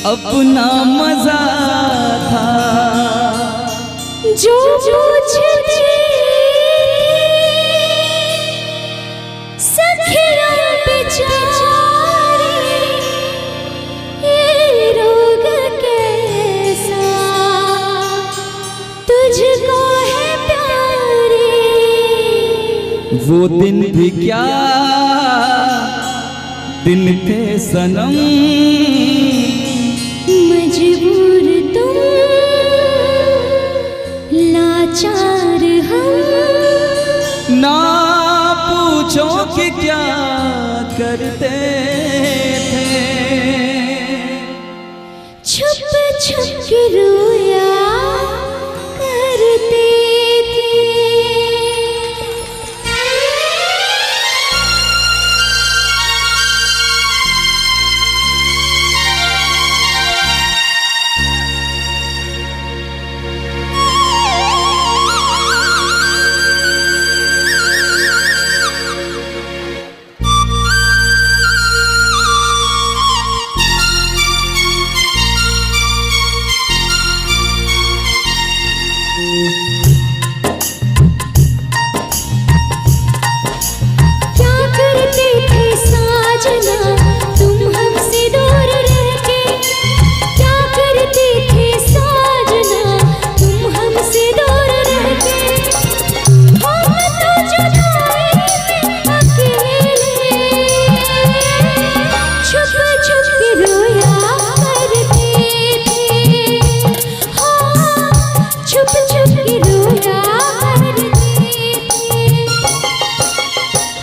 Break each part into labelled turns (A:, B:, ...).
A: अपना मजा था।
B: जो पूछती सखियां बेचारी ये रोग कैसा तुझको है प्यारी।
A: वो दिन भी क्या दिन थे सनम,
B: मजबूर तुम लाचार हम।
A: ना पूछो कि क्या करते थे,
B: छुप छुप के रोया करते थे।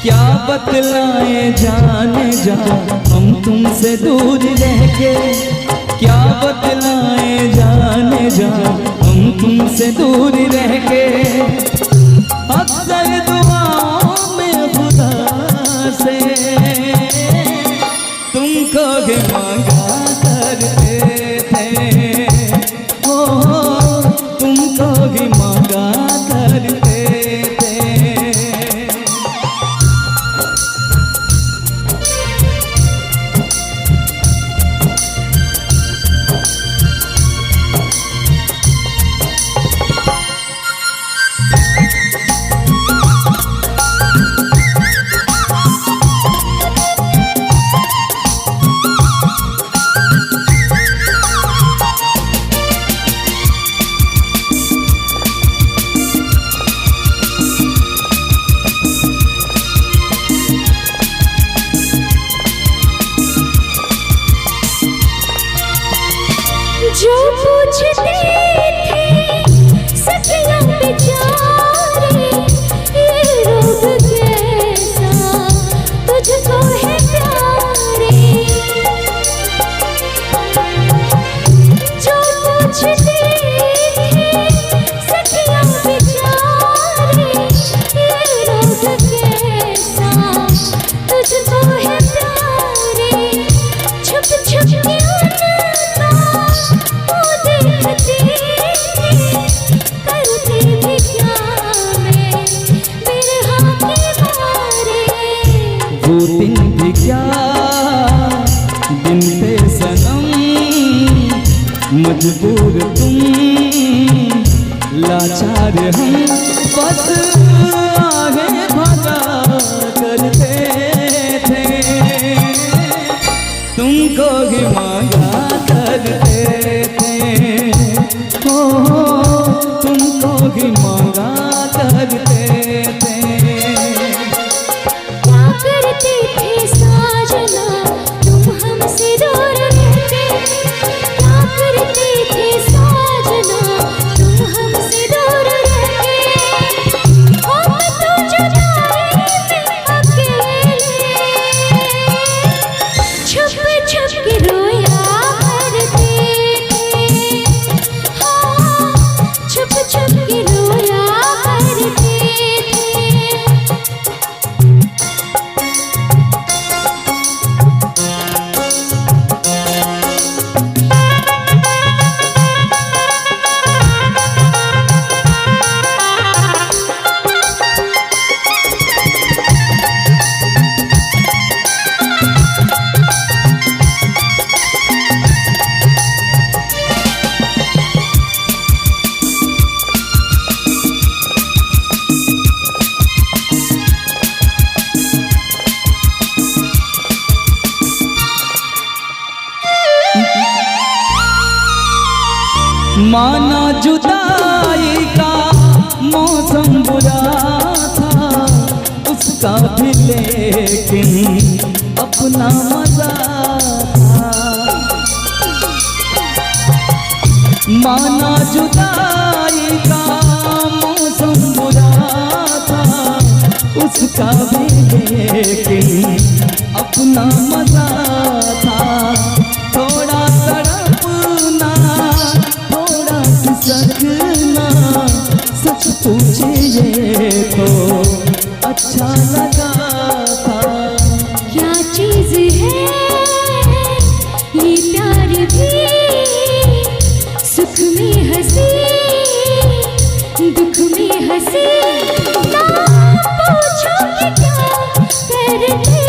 A: क्या बतलाए जाने जा हम तुमसे दूर रह के, क्या बतलाए जाने जा हम तुमसे दूर रह के। अक्सर दुआओं में खुदा से तुमको भी मांगा करते थे, ओ तुमको भी मांगा करते थे।
B: जो पूछते थे सखियां बेचारी ये रोग कैसा तुझको है प्यारी। जो पूछते थे सखियां बेचारी ये रोग कैसा तुझको है प्यारी। छुप छुप के
A: वो दिन भी क्या दिन थे सनम, मजबूर तुम लाचार हम। बस आगे भागा करते थे, तुमको ही मांगा करते थे, ओ तुमको ही मांगा करते थे।
B: करते थे साजना तुम हमसे दूर रह के, क्या करते थे साजना तुम हमसे दूर रह के। हम तो जुदाई में अकेले छुप छुप के रोया करते थे। हाँ छुप छुप के रोया करते थे।
A: माना जुदाई का मौसम बुरा था, उसका भी लेकिन अपना मजा था। माना जुदाई का मौसम बुरा था, उसका भी लेकिन अपना मजा था। थोड़ा तड़पना, थोड़ा सिसकना, सच पूछिए तो अच्छा लगा था।
B: क्या चीज है ये प्यार भी, सुख में हंसी दुख में हंसी, ना पूछो कि क्या करते थे,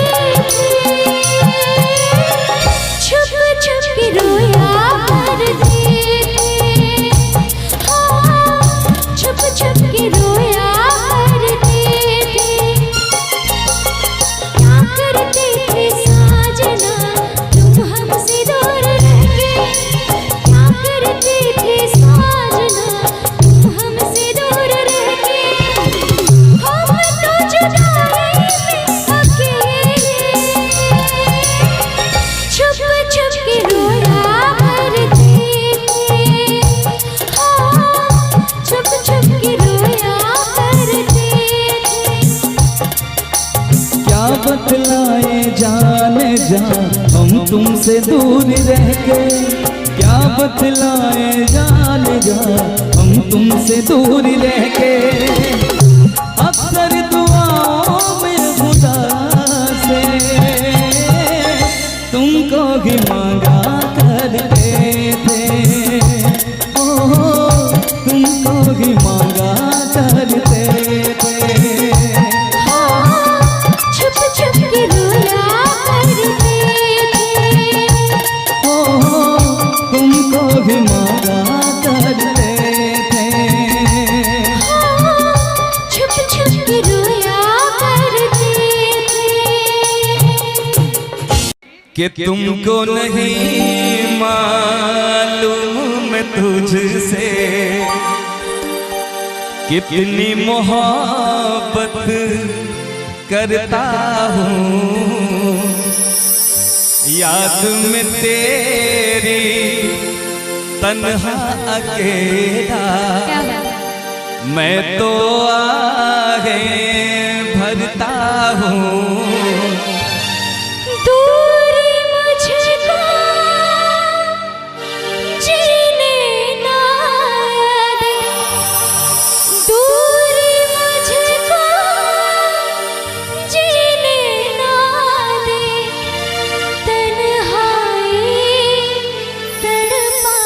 B: छुप छुप के रोया करते थे, हाँ छुप छुप के रोया करते थे। क्या करते थे साजना तुम हमसे दूर रह के, क्या करते थे साजना तुम हमसे दूर रह के, हम तो जुदाई में अकेले छुप छुप के रोया करते थे, हाँ छुप छुप के रोया करते थे।
A: क्या बतलाए जाने जा हम तुमसे दूर रह के, क्या बतलाए जाने जा हम तुमसे दूर रह के। अक्सर दुआओं में खुदा से तुमको ही मांगा करते थे, ओ तुमको ही मांगा करते थे।
B: छुप छुप के रोया करते थे,
A: तुमको भी मांगा करते थे।
B: छुप छुप के रोया करते थे।
A: कि तुमको नहीं मालूम मैं तुझसे कितनी मोहब्बत करता हूँ। याद में तेरी तन्हा अकेला मैं तो आहें भरता हूँ।
B: दूरी मुझको जीने ना दे, दूरी मुझको जीने ना दे, तन्हाई तड़पाए।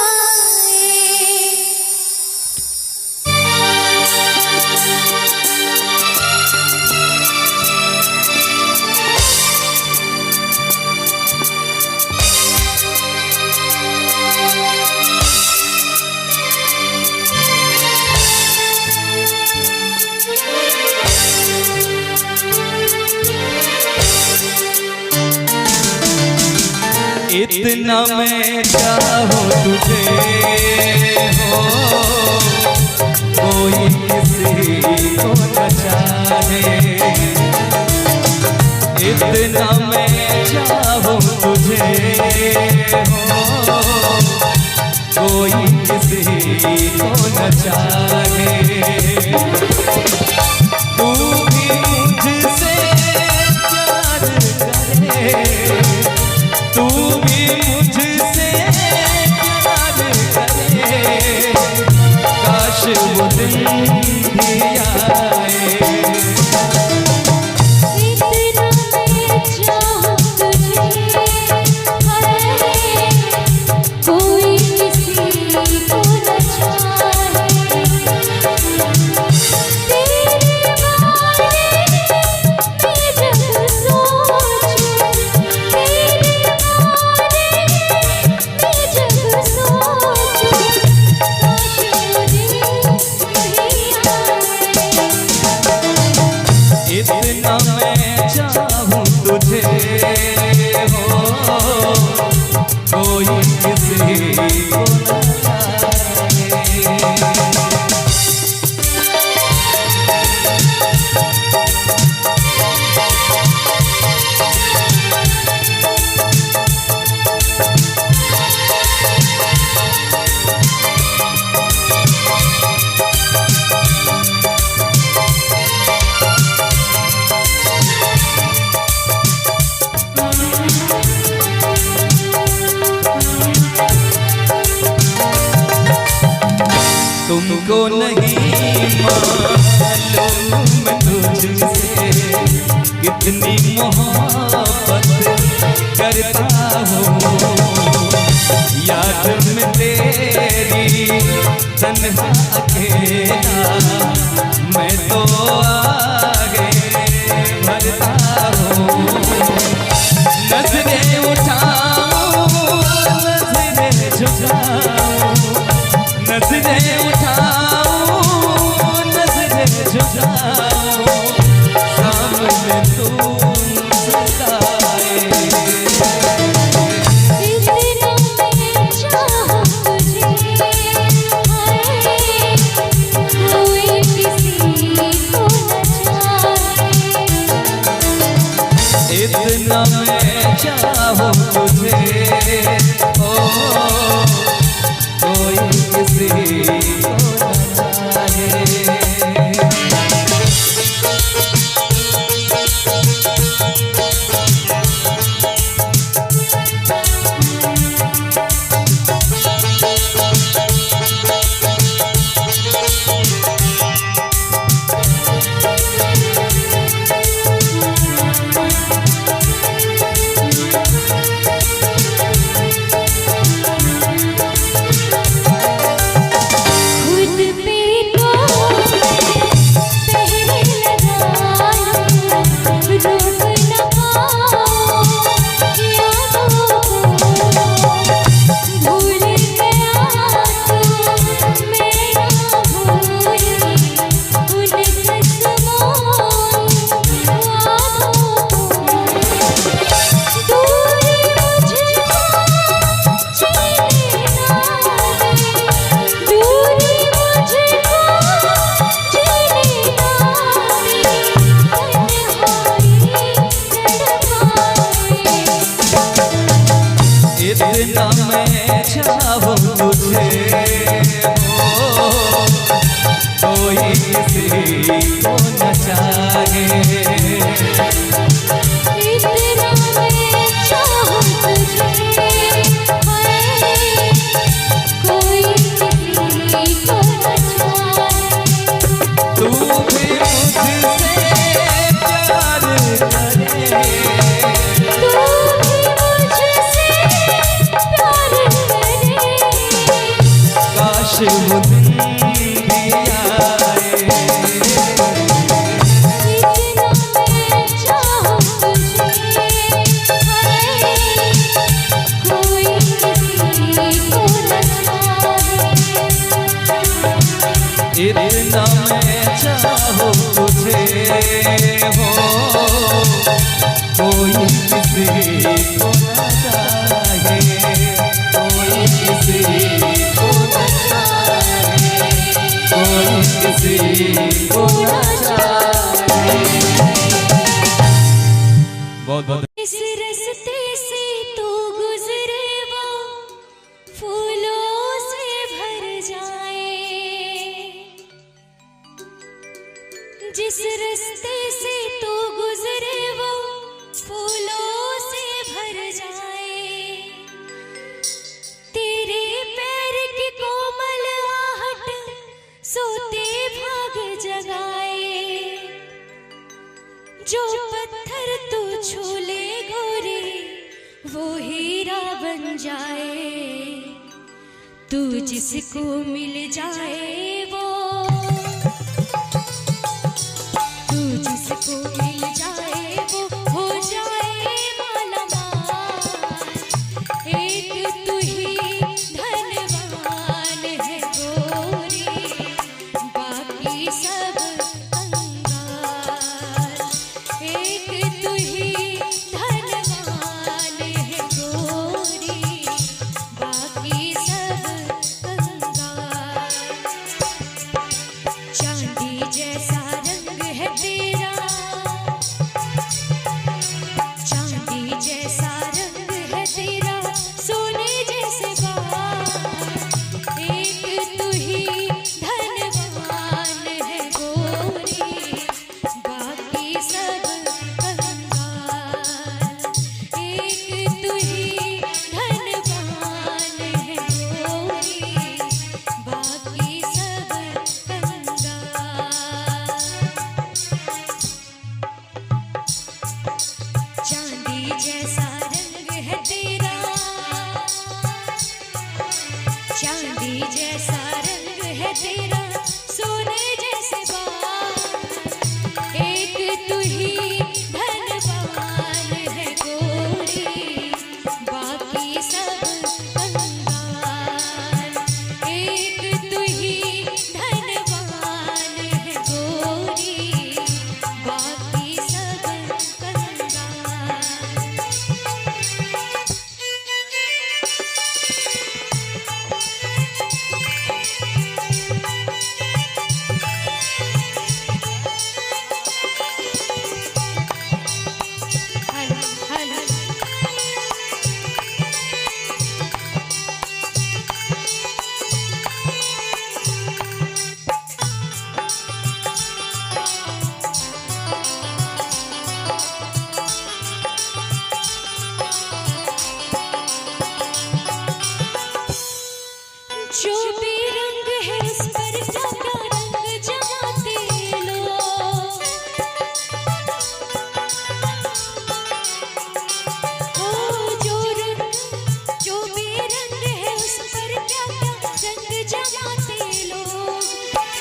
A: इतना मैं चाहूँ तुझे हो, कोई किसी को न चाहे। इतना मैं चाहूँ तुझे हो, कोई किसी को न चाहे। तू भी मुझसे प्यार करे, तू भी मुझसे प्यार करे, काश वो दिन भी आए।
B: इतना मैं चाहूँ तुझे, हाय कोई किसी को न चाहे। तेरे बारे में जब सोचूं, तेरे बारे में जब सोचूं, काश वो दिन भी आए।
A: इतना मैं चाहूँ तुझे हो, कोई किसी को न चाहे। तुझसे कितनी मोहब्बत करता हूँ। याद में तेरी तन्हा अकेला मैं तो आगे बढ़ता हूँ। नजरें उठाऊं नजरें झुकाऊं, नजरें उठाऊं नजरें झुकाऊं, सामने तू मुस्कुराए।
B: इतना मैं चाहूं तुझे, हाय कोई किसी को न चाहे।
A: इतना मैं चाहूं तुझे, ओ कोई किसी को न चाहे।
B: खुद पे तो पहरे लगा लूं, रोक न पाऊं यादों को। भूल गया तू मैं ना भूली उन कसमों वादों को। दूरी मुझको जीने ना दे, दूरी मुझको जीने ना दे, तन्हाई तड़पाए।
A: इतना मैं चाहूं तुझे, ओ कोई किसी को न चाहे।
B: इतना मैं चाहूं तुझे, हाय कोई किसी को न चाहे।
A: तू भी मुझसे प्यार करे,
B: तू भी मुझसे प्यार करे।
A: काश वो दिन भी आए।
B: इतना मैं चाहूं तुझे, हाय कोई किसी को न चाहे।
A: इतना मैं चाहूं तुझे, हो कोई किसी को न चाहे, कोई किसी को न चाहे, कोई किसी को न चाहे। बहुत बहुत
B: इस रास्ते से तू गुजरे वो फूलों से भर जाए। जिस रास्ते से तू गुजरे वो फूलों से भर जाए। तेरे पैर की कोमल आहट सोते भाग जगाए। जो पत्थर तू छू ले गोरी वो हीरा बन जाए। तू जिसको मिल जाए वो, तू जिसको मिल जाए वो हो जाए मालामाल। एक तू ही धनवान है गोरी, बाकी सब कंगाल। एक तू ही धनवान है गोरी, बाकी सब कंगाल। चांदी जैसा रंग है तेरा, तेरा सोने जैसे बाल, एक तू ही धनवान है गोरी, बाकी सब कंगाल। एक तू ही धनवान है गोरी, बाकी सब कंगाल। हल हल जो भी रंग है उस पर क्या क्या रंग जमाते लोग, ओ जो भी रंग है उस पर क्या क्या रंग जमाते लोग।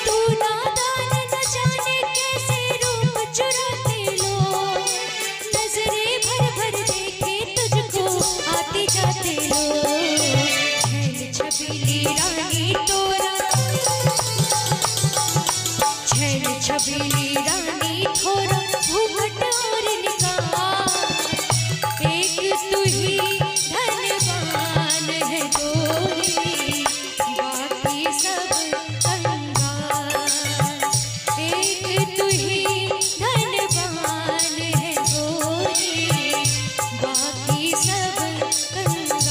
B: तू नादान न जाने कैसे रूप चुराते लोग, नजरे भर भर देखे तुझको आते जाते लोग। छैल छबीली रानी तोरा, छैल छबीली रानी थोड़ा घूंघट और निकाल, एक तू ही धनवान है गोरी, बाकी सब कंगाल। एक तू ही धनवान है गोरी, बाकी सब कंगाल।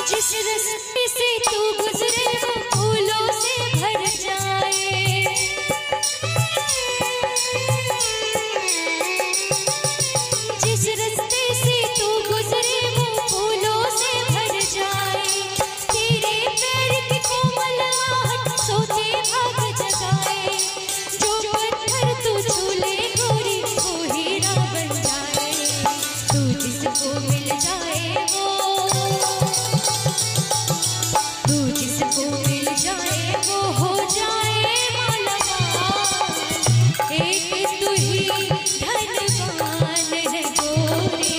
B: जिस रास्ते से तू गुजरे वो फूलों से भर जाए, जिस रास्ते से तू गुजरे वो फूलों से भर जाए। तेरे पैर की कोमल आहट सोते भाग जगाए, जो पत्थर तू छूले गोरी वो हीरा बन जाए। तू जिसको मिल जाए तू जिसको मिल जाए वो हो जाए मालामाल। एक तू ही धनवान है गोरी,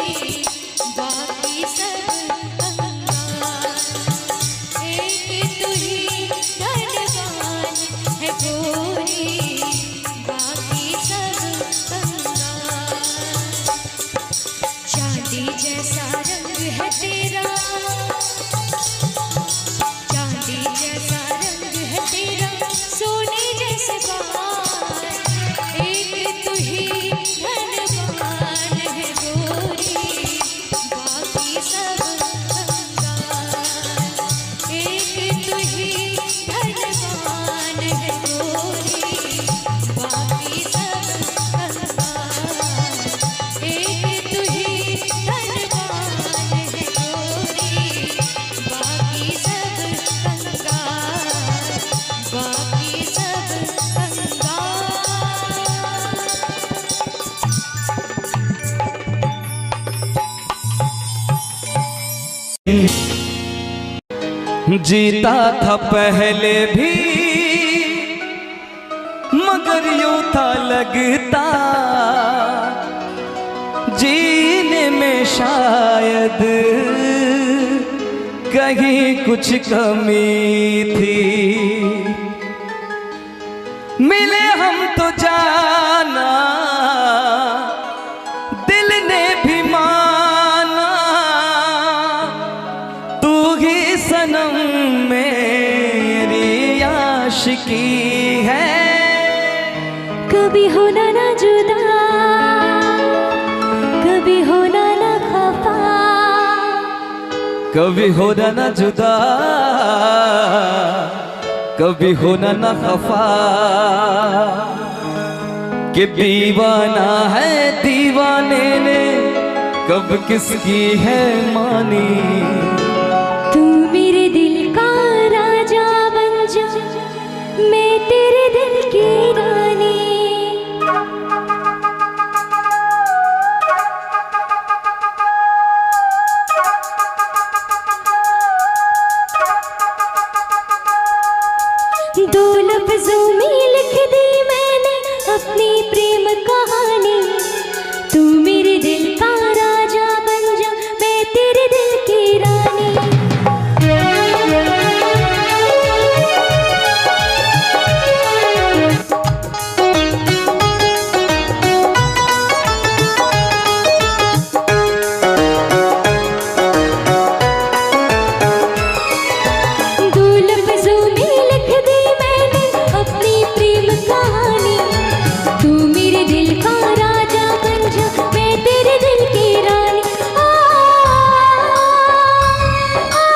B: बाकी सब कंगाल। एक तू ही धनवान है गोरी, बाकी सब कंगाल। चांदी जैसा रंग है तेरा, चांदी जैसा रंग है तेरा सोने जैसे बाल, एक तू ही धनवान है गोरी, बाकी सब कंगाल। एक तू ही धनवान है गोरी, बाकी सब कंगाल। एक तू ही धनवान है गोरी, बाकी सब कंगाल, बाकी सब कंगाल।
A: जीता था पहले भी मगर यूं था लगता, जीने में शायद कहीं कुछ कमी थी। मिले हम तो जाना दिल ने भी माना, तू ही सनम मेरी आशिकी है।
B: कभी होना ना जुदा, कभी होना ना खफा,
A: कभी होना ना जुदा, कभी होना ना खफा, कि दीवाना है दीवाने ने कब किसकी है मानी।
B: तू मेरे दिल का राजा बन जा, मैं तेरे दिल की रानी। दो लफ्जों में लिख दी मैंने अपनी प्रेम कहानी। तू मेरे दिल का राजा बन जा, मैं तेरे दिल की रानी। दो लफ्जों में लिख दी मैंने अपनी प्रेम कहानी। तू मेरे दिल का राजा बन जा, मैं तेरे दिल की रानी। आ, आ,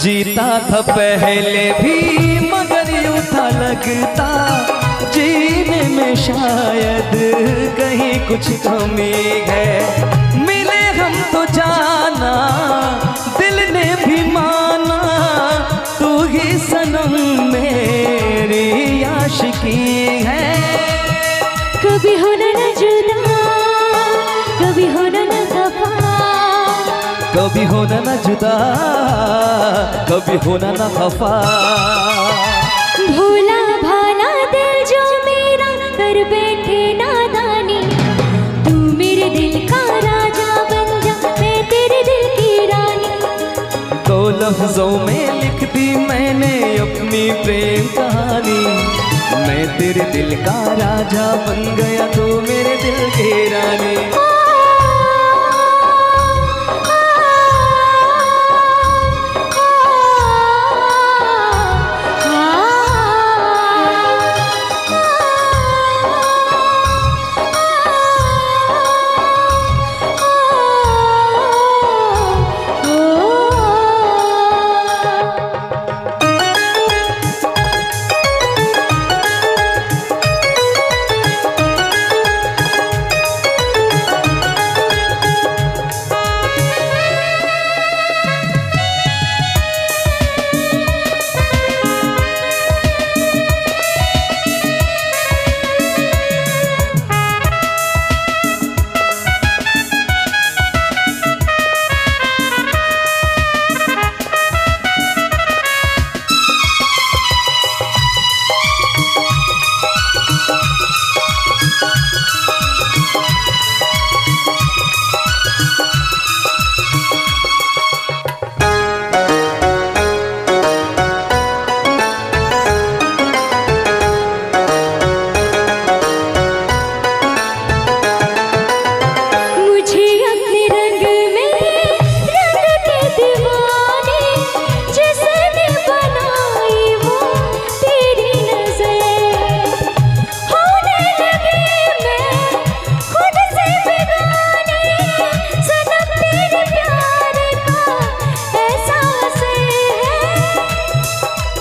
A: जीता था पहले भी मगर यूं था लगता जीने में शायद कहीं कुछ कमी है। मिले हम तो जाना दिल ने भी माना, तू ही सनम मेरी आशिकी है।
B: कभी होना ना जुदा, कभी होना ना खफा,
A: कभी होना ना जुदा, कभी होना ना खफा।
B: भोला भाला दिल जो मेरा कर बैठे नादानी। तू मेरे दिल का राजा बन जा, मैं तेरे दिल की रानी।
A: दो लफ्जों में लिख दी मैंने अपनी प्रेम कहानी। मैं तेरे दिल का राजा बन गया, तू मेरे दिल की रानी।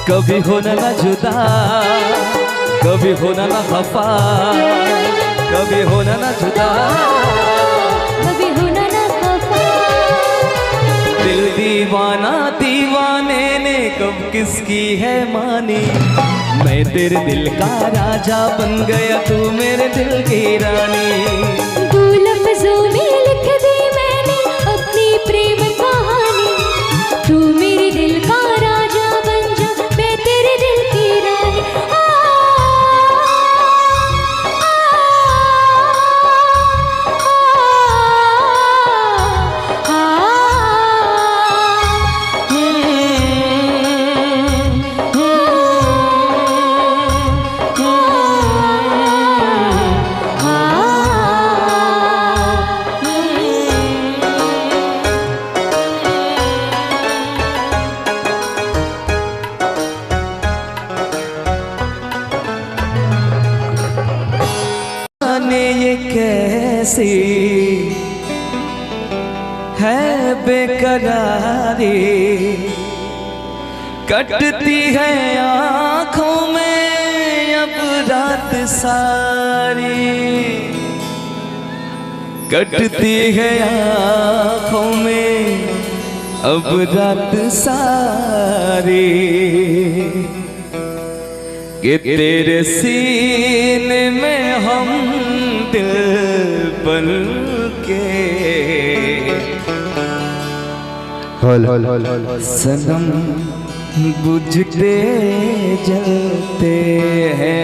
A: कभी होना ना जुदा, कभी होना ना खफा, कभी होना ना जुदा,
B: कभी होना ना खफा।
A: दिल दीवाना दीवाने ने कब किसकी है मानी। मैं तेरे दिल का राजा बन गया, तू मेरे दिल की रानी।
B: दो लफ्जों में लिख दी मैंने अपनी प्रेम कहानी। तू मेरे दिल का राजा बन जा, मैं तेरे दिल की रानी।
A: ये कैसी है बेकरारी, कटती है आँखों में अब रात सारी, कटती है आँखों में अब रात सारी। कि तेरे सीने में हम दिल बन के सनम बुझते जलते हैं।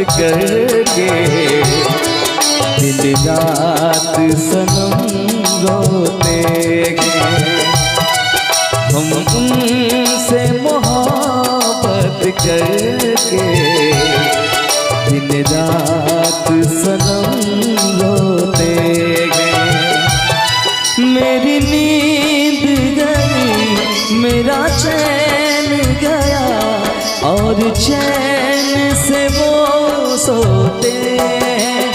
A: करके दिन रात सनम रोते गए। हम उनसे मोहब्बत करके दिन रात सनम रोते गए। मेरी नींद गई, मेरा चैन गया, और चैन से वो सोते हैं।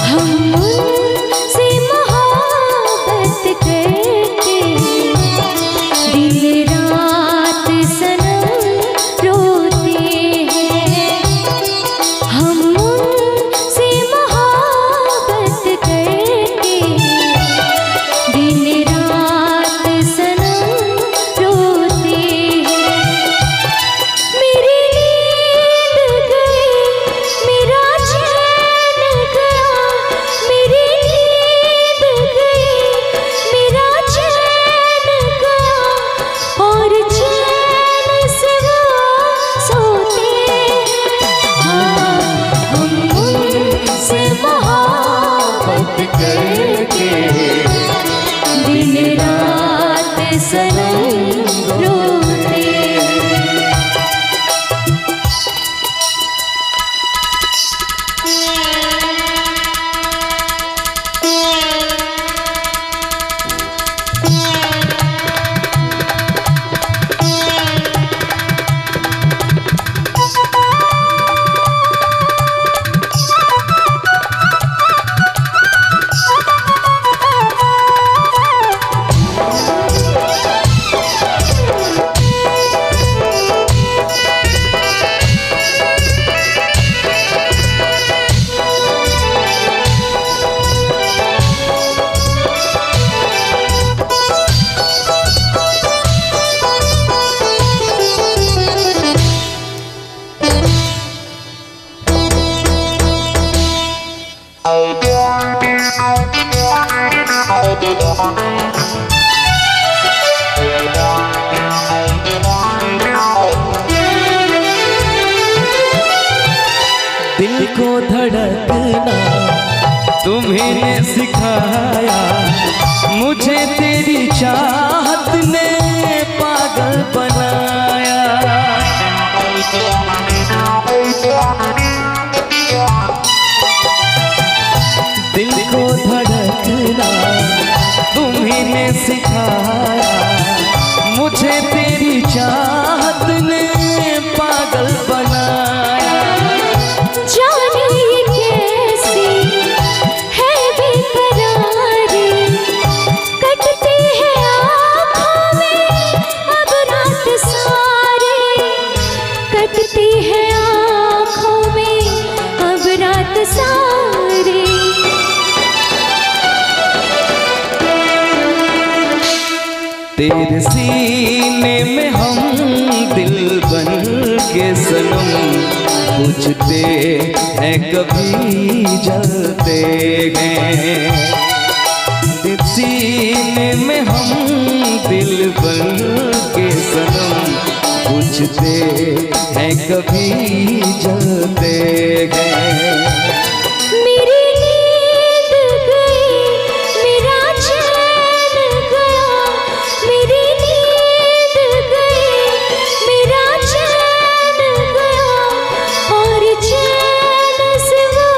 B: हम उनसे मोहब्बत करके दिन रात सनम रोते हैं। हम उनसे मोहब्बत करके दिन रात सनम रोते हैं। मेरी नींद गई,
A: दिल को धड़कना तुम्हीं ने सिखाया, मुझे तेरी चाहत ने पागल बनाया। दिल को धड़कना तुम्हीं ने सिखाया, मुझे तेरी चाहत ने पागल बनाया।
B: जाने ये कैसी है बेकरारी, कटती है आँखों में अब रात सारी, कटती है आँखों में अब रात सारी।
A: तेरे सीने में हम दिल बन के सनम, बुझते हैं कभी जलते हैं। तेरे सीने में हम दिल बन के सनम, बुझते हैं कभी जलते हैं।
B: मेरी नींद गई, मेरा चैन गया, मेरी नींद गई, मेरा चैन गया, और चैन से वो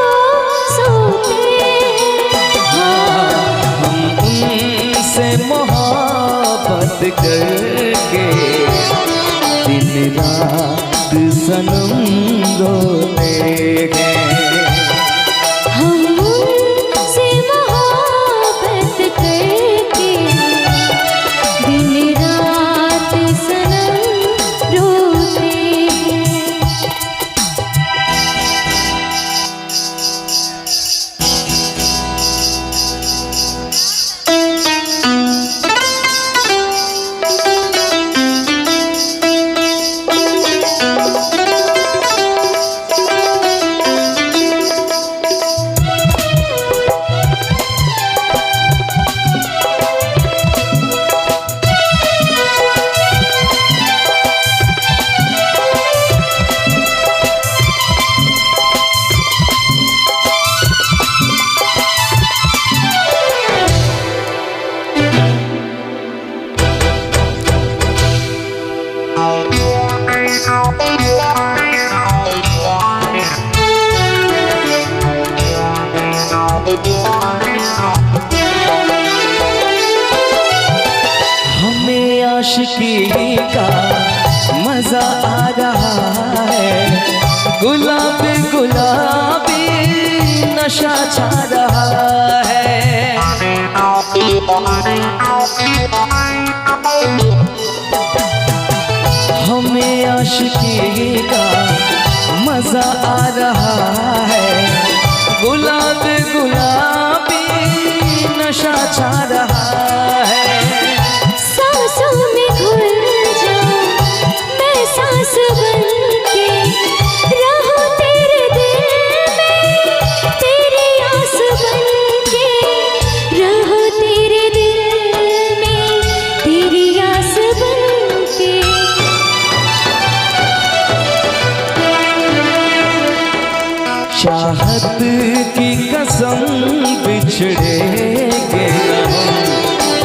B: सोते हैं।
A: हम उनसे मोहब्बत करके दिन रात सनम रोते हैं।
B: हम उनसे मोहब्बत करके दिन रात सनम रोते हैं।
A: हमें आशिकी का मजा आ रहा है, गुलाबी गुलाबी नशा छा रहा है। हमें आशिकी का मजा आ रहा है, गुलाबी गुलाबी नशा छा रहा है।
B: सांसों में घुल जाऊं मैं, सांस बनके रहूं तेरे दिल में, तेरी आस बनके रहूं तेरे दिल में, तेरी आस बनके।
A: चाहत की कसम बिछड़ेंगे न हम,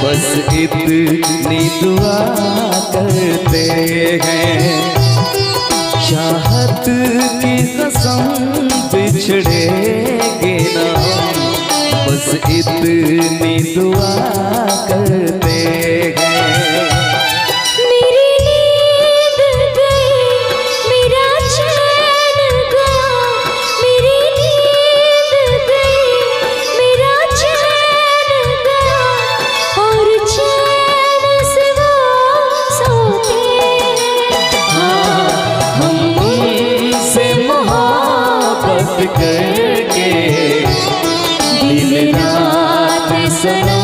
A: बस इतनी दुआ करते हैं। चाहत की कसम बिछड़ेंगे न हम, बस इतनी दुआ करते हैं।
B: मेरी नींद गई, मेरा चैन गया, मेरी नींद गई, मेरा चैन गया, और चैन से वो सोते हैं।
A: हम उनसे मोहब्बत करके दिन रात सनम